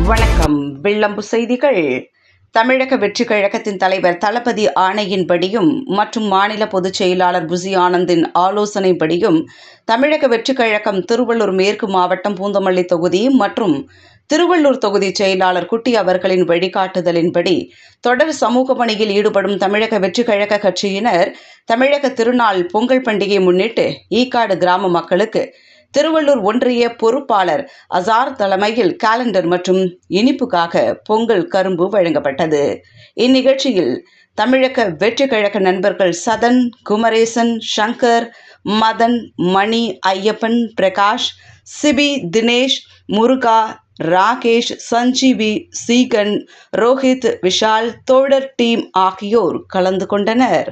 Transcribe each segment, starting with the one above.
வணக்கம். வில்லம்பு செய்திகள். தமிழக வெற்றிக் கழகத்தின் தலைவர் தளபதி ஆணையின்படியும் மற்றும் மாநில பொதுச் செயலாளர் புசி ஆனந்தின் ஆலோசனைப்படியும் தமிழக வெற்றிக் கழகம் திருவள்ளூர் மேற்கு மாவட்டம் பூந்தமல்லி தொகுதி மற்றும் திருவள்ளூர் தொகுதி செயலாளர் குட்டி அவர்களின் வழிகாட்டுதலின்படி தொடர் சமூக பணியில் ஈடுபடும் தமிழக வெற்றிக் கழக கட்சியினர் தமிழக திருநாள் பொங்கல் பண்டிகையை முன்னிட்டு ஈக்காடு கிராம மக்களுக்கு திருவள்ளூர் ஒன்றிய பொறுப்பாளர் அசார் தலைமையில் காலண்டர் மற்றும் இனிப்புக்காக பொங்கல் கரும்பு வழங்கப்பட்டது. இந்நிகழ்ச்சியில் தமிழக வெற்றி கழக நண்பர்கள் சதன், குமரேசன், சங்கர், மதன், மணி, ஐயப்பன், பிரகாஷ், சிபி, தினேஷ், முருகா, ராகேஷ், சஞ்சீவி, சீகன், ரோஹித், விஷால், தோழர் டீம் ஆகியோர் கலந்து கொண்டனர்.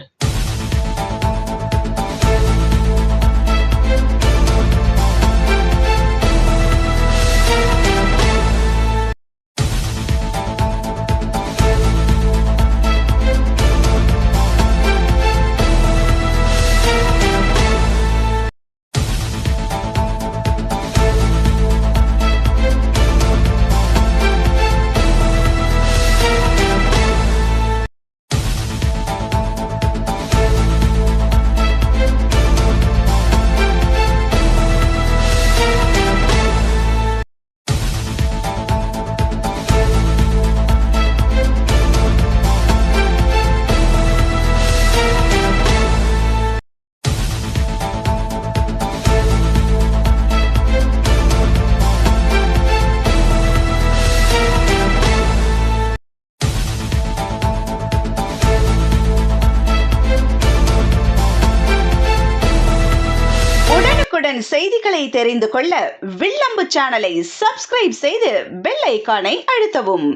செய்திகளை தெரிந்து கொள்ள வில்லம்பு சேனலை சப்ஸ்கிரைப் செய்து பெல் ஐகானை அழுத்தவும்.